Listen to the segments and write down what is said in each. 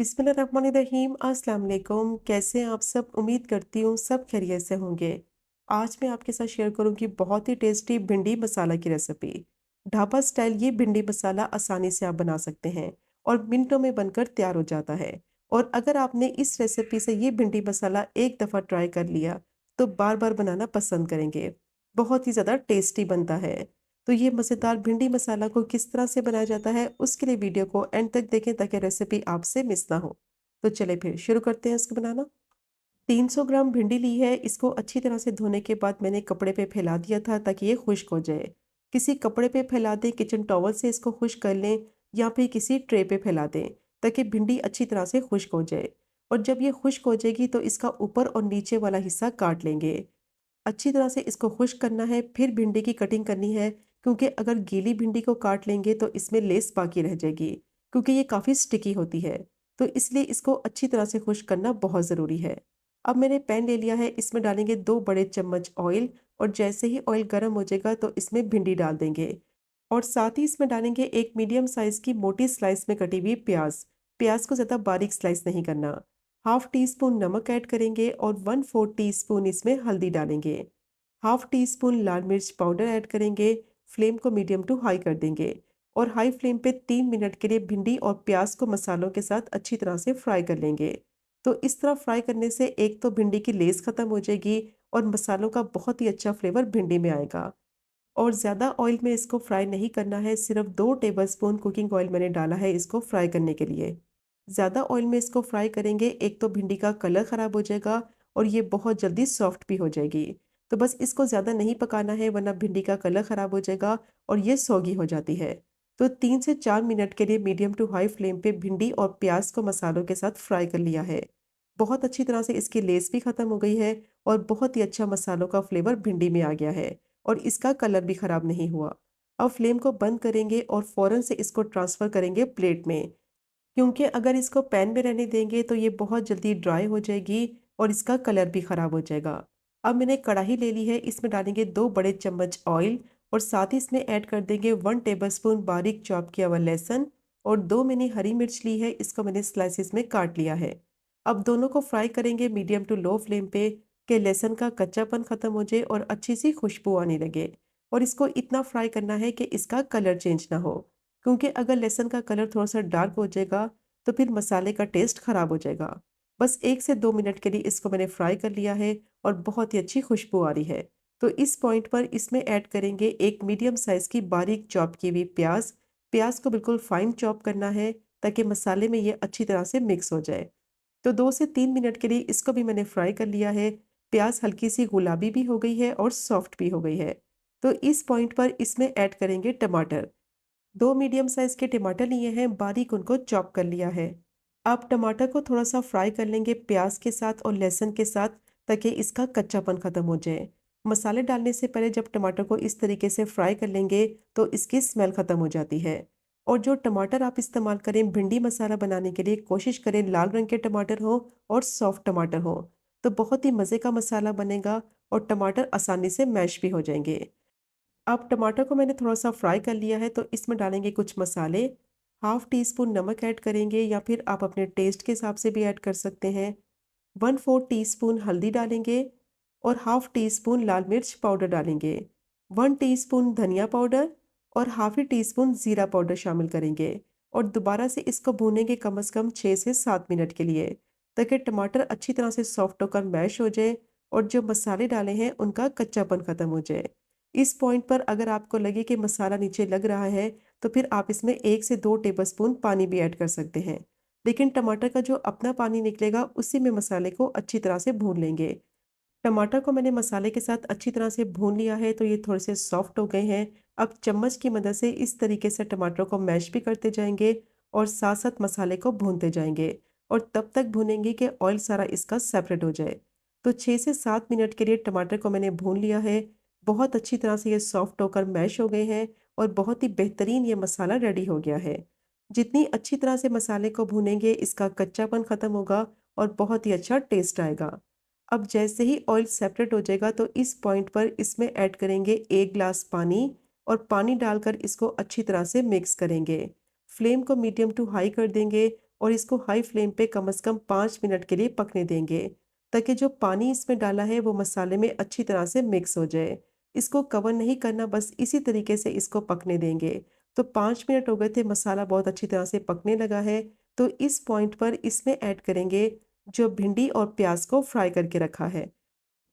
बिस्मिल्लाहिर्रहमानिर्रहीम। अस्सलाम वालेकुम। कैसे हैं आप सब? उम्मीद करती हूँ सब खैरियत से होंगे। आज मैं आपके साथ शेयर करूँगी बहुत ही टेस्टी भिंडी मसाला की रेसिपी। ढाबा स्टाइल ये भिंडी मसाला आसानी से आप बना सकते हैं और मिनटों में बनकर तैयार हो जाता है। और अगर आपने इस रेसिपी से ये भिंडी मसाला एक दफ़ा ट्राई कर लिया तो बार बार बनाना पसंद करेंगे। बहुत ही ज़्यादा टेस्टी बनता है। तो ये मज़ेदार भिंडी मसाला को किस तरह से बनाया जाता है उसके लिए वीडियो को एंड तक देखें ताकि रेसिपी आपसे मिस ना हो। तो चलिए फिर शुरू करते हैं इसको बनाना। 300 ग्राम भिंडी ली है। इसको अच्छी तरह से धोने के बाद मैंने कपड़े पे फैला दिया था ताकि ये खुश्क हो जाए। किसी कपड़े पे फैला दें, किचन टॉवल से इसको खुश्क कर लें या फिर किसी ट्रे पे फैला दें ताकि भिंडी अच्छी तरह से खुश्क हो जाए। और जब ये खुश्क हो जाएगी तो इसका ऊपर और नीचे वाला हिस्सा काट लेंगे। अच्छी तरह से इसको खुश्क करना है, फिर भिंडी की कटिंग करनी है क्योंकि अगर गीली भिंडी को काट लेंगे तो इसमें लेस बाकी रह जाएगी क्योंकि ये काफ़ी स्टिकी होती है। तो इसलिए इसको अच्छी तरह से खुश्क करना बहुत ज़रूरी है। अब मैंने पैन ले लिया है, इसमें डालेंगे 2 बड़े चम्मच ऑयल और जैसे ही ऑयल गर्म हो जाएगा तो इसमें भिंडी डाल देंगे और साथ ही इसमें डालेंगे एक मीडियम साइज़ की मोटी स्लाइस में कटी हुई प्याज। प्याज को ज़्यादा बारीक स्लाइस नहीं करना। हाफ टी स्पून नमक ऐड करेंगे और 1/4 टी स्पून इसमें हल्दी डालेंगे। हाफ टी स्पून लाल मिर्च पाउडर ऐड करेंगे। फ्लेम को मीडियम टू हाई कर देंगे और हाई फ्लेम पे 3 मिनट के लिए भिंडी और प्याज को मसालों के साथ अच्छी तरह से फ्राई कर लेंगे। तो इस तरह फ्राई करने से एक तो भिंडी की लेस खत्म हो जाएगी और मसालों का बहुत ही अच्छा फ्लेवर भिंडी में आएगा। और ज़्यादा ऑयल में इसको फ्राई नहीं करना है, सिर्फ 2 टेबलस्पून कुकिंग ऑयल मैंने डाला है इसको फ्राई करने के लिए। ज़्यादा ऑयल में इसको फ्राई करेंगे एक तो भिंडी का कलर ख़राब हो जाएगा और ये बहुत जल्दी सॉफ्ट भी हो जाएगी। तो बस इसको ज़्यादा नहीं पकाना है वरना भिंडी का कलर ख़राब हो जाएगा और ये सौगी हो जाती है। तो 3 से 4 मिनट के लिए मीडियम टू हाई फ्लेम पे भिंडी और प्याज को मसालों के साथ फ्राई कर लिया है। बहुत अच्छी तरह से इसकी लेस भी ख़त्म हो गई है और बहुत ही अच्छा मसालों का फ्लेवर भिंडी में आ गया है और इसका कलर भी ख़राब नहीं हुआ। अब फ्लेम को बंद करेंगे और फ़ौरन से इसको ट्रांसफ़र करेंगे प्लेट में, क्योंकि अगर इसको पैन में रहने देंगे तो ये बहुत जल्दी ड्राई हो जाएगी और इसका कलर भी ख़राब हो जाएगा। अब मैंने कढ़ाई ले ली है, इसमें डालेंगे 2 बड़े चम्मच ऑयल और साथ ही इसमें ऐड कर देंगे 1 टेबलस्पून बारीक चॉप किया हुआ लहसुन और 2 मैंने हरी मिर्च ली है, इसको मैंने स्लाइसिस में काट लिया है। अब दोनों को फ्राई करेंगे मीडियम टू लो फ्लेम पे कि लहसुन का कच्चापन ख़त्म हो जाए और अच्छी सी खुशबू आने लगे। और इसको इतना फ्राई करना है कि इसका कलर चेंज ना हो, क्योंकि अगर लहसुन का कलर थोड़ा-सा डार्क हो जाएगा, तो फिर मसाले का टेस्ट ख़राब हो जाएगा। बस 1 से 2 मिनट के लिए इसको मैंने फ्राई कर लिया है और बहुत ही अच्छी खुशबू आ रही है। तो इस पॉइंट पर इसमें ऐड करेंगे एक मीडियम साइज़ की बारीक चॉप की हुई प्याज़। प्याज़ को बिल्कुल फाइन चॉप करना है ताकि मसाले में ये अच्छी तरह से मिक्स हो जाए। तो 2 से 3 मिनट के लिए इसको भी मैंने फ्राई कर लिया है। प्याज़ हल्की-सी गुलाबी भी हो गई है और सॉफ्ट भी हो गई है। तो इस पॉइंट पर इसमें ऐड करेंगे टमाटर। 2 मीडियम साइज़ के टमाटर लिए हैं, बारीक उनको चॉप कर लिया है। अब टमाटर को थोड़ा-सा फ्राई कर लेंगे प्याज़ के साथ और लहसुन के साथ ताकि इसका कच्चापन ख़त्म हो जाए। मसाले डालने से पहले जब टमाटर को इस तरीके से फ्राई कर लेंगे तो इसकी स्मेल ख़त्म हो जाती है। और जो टमाटर आप इस्तेमाल करें भिंडी मसाला बनाने के लिए कोशिश करें लाल रंग के टमाटर हों और सॉफ्ट टमाटर हों। तो बहुत ही मज़े का मसाला बनेगा और टमाटर आसानी से मैश भी हो जाएँगे। अब टमाटर को मैंने थोड़ा-सा फ्राई कर लिया है तो इसमें डालेंगे कुछ मसाले। हाफ टी स्पून नमक ऐड करेंगे या फिर आप अपने टेस्ट के हिसाब से भी ऐड कर सकते हैं। 1/4 टीस्पून हल्दी डालेंगे और हाफ टी स्पून लाल मिर्च पाउडर डालेंगे। 1 टीस्पून धनिया पाउडर और हाफ ही टीस्पून ज़ीरा पाउडर शामिल करेंगे और दोबारा से इसको भूनेंगे कम से कम 6 से 7 मिनट के लिए ताकि टमाटर अच्छी तरह से सॉफ्ट होकर मैश हो जाए और जो मसाले डाले हैं उनका कच्चापन ख़त्म हो जाए। इस पॉइंट पर अगर आपको लगे कि मसाला नीचे लग रहा है तो फिर आप इसमें 1 से 2 टेबलस्पून पानी भी ऐड कर सकते हैं। लेकिन टमाटर का जो अपना पानी निकलेगा उसी में मसाले को अच्छी तरह से भून लेंगे। टमाटर को मैंने मसाले के साथ अच्छी तरह से भून लिया है तो ये थोड़े से सॉफ्ट हो गए हैं। अब चम्मच की मदद से इस तरीके से टमाटर को मैश भी करते जाएंगे और साथ साथ मसाले को भूनते जाएंगे और तब तक भूनेंगे कि ऑयल सारा इसका सेपरेट हो जाए। तो 6 से 7 मिनट के लिए टमाटर को मैंने भून लिया है। बहुत अच्छी तरह से ये सॉफ्ट होकर मैश हो गए हैं और बहुत ही बेहतरीन ये मसाला रेडी हो गया है। जितनी अच्छी तरह से मसाले को भूनेंगे इसका कच्चापन ख़त्म होगा और बहुत ही अच्छा टेस्ट आएगा। अब जैसे ही ऑयल सेपरेट हो जाएगा तो इस पॉइंट पर इसमें ऐड करेंगे 1 ग्लास पानी और पानी डालकर इसको अच्छी तरह से मिक्स करेंगे। फ्लेम को मीडियम टू हाई कर देंगे और इसको हाई फ्लेम पे कम से कम 5 मिनट के लिए पकने देंगे, ताकि जो पानी इसमें डाला है वो मसाले में अच्छी तरह से मिक्स हो जाए। इसको कवर नहीं करना, बस इसी तरीके से इसको पकने देंगे। तो 5 मिनट हो गए थे, मसाला बहुत अच्छी तरह से पकने लगा है। तो इस पॉइंट पर इसमें ऐड करेंगे जो भिंडी और प्याज को फ्राई करके रखा है।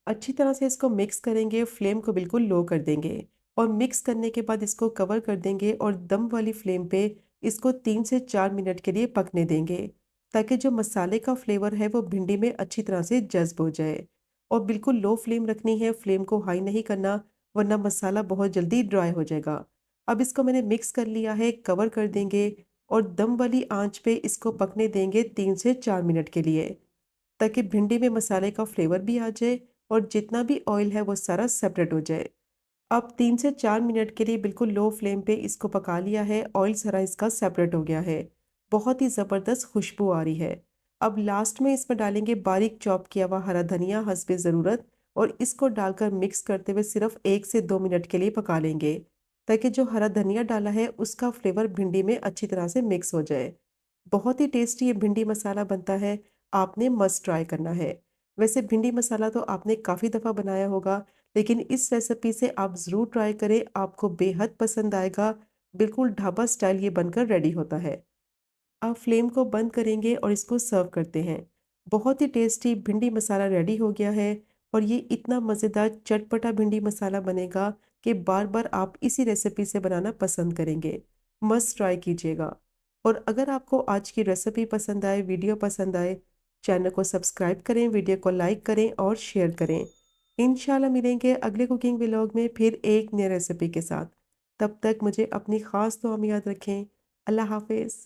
अच्छी तरह से इसको मिक्स करेंगे, फ्लेम को बिल्कुल लो कर देंगे और मिक्स करने के बाद इसको कवर कर देंगे और दम वाली फ्लेम पे इसको 3 से 4 मिनट के लिए पकने देंगे, ताकि जो मसाले का फ्लेवर है वो भिंडी में अच्छी तरह से जज़्ब हो जाए। और बिल्कुल लो फ्लेम रखनी है, फ्लेम को हाई नहीं करना, वरना मसाला बहुत जल्दी ड्राई हो जाएगा। अब इसको मैंने मिक्स कर लिया है, कवर कर देंगे और दम वाली आंच पे इसको पकने देंगे 3 से 4 मिनट के लिए, ताकि भिंडी में मसाले का फ्लेवर भी आ जाए और जितना भी ऑयल है वो सारा सेपरेट हो जाए। अब 3 से 4 मिनट के लिए बिल्कुल लो फ्लेम पे इसको पका लिया है, ऑयल सारा इसका सेपरेट हो गया है। बहुत ही ज़बरदस्त खुशबू आ रही है। अब लास्ट में इसमें डालेंगे बारीक चॉप किया हुआ हरा धनिया हस्बे ज़रूरत और इसको डालकर मिक्स करते हुए सिर्फ 1 से 2 मिनट के लिए पका लेंगे, ताकि जो हरा धनिया डाला है उसका फ्लेवर भिंडी में अच्छी तरह से मिक्स हो जाए। बहुत ही टेस्टी ये भिंडी मसाला बनता है, आपने मस्ट ट्राई करना है। वैसे भिंडी मसाला तो आपने काफ़ी दफ़ा बनाया होगा, लेकिन इस रेसिपी से आप ज़रूर ट्राई करें, आपको बेहद पसंद आएगा। बिल्कुल ढाबा स्टाइल ये बनकर रेडी होता है। आप फ्लेम को बंद करेंगे और इसको सर्व करते हैं। बहुत ही टेस्टी भिंडी मसाला रेडी हो गया है और ये इतना मज़ेदार चटपटा भिंडी मसाला बनेगा कि बार-बार आप इसी रेसिपी से बनाना पसंद करेंगे। मस्ट ट्राई कीजिएगा। और अगर आपको आज की रेसिपी पसंद आए, वीडियो पसंद आए, चैनल को सब्सक्राइब करें, वीडियो को लाइक करें और शेयर करें। इंशाल्लाह मिलेंगे अगले कुकिंग व्लॉग में फिर एक नई रेसिपी के साथ। तब तक मुझे अपनी ख़ास दुआ में याद रखें। अल्लाह हाफ़िज़।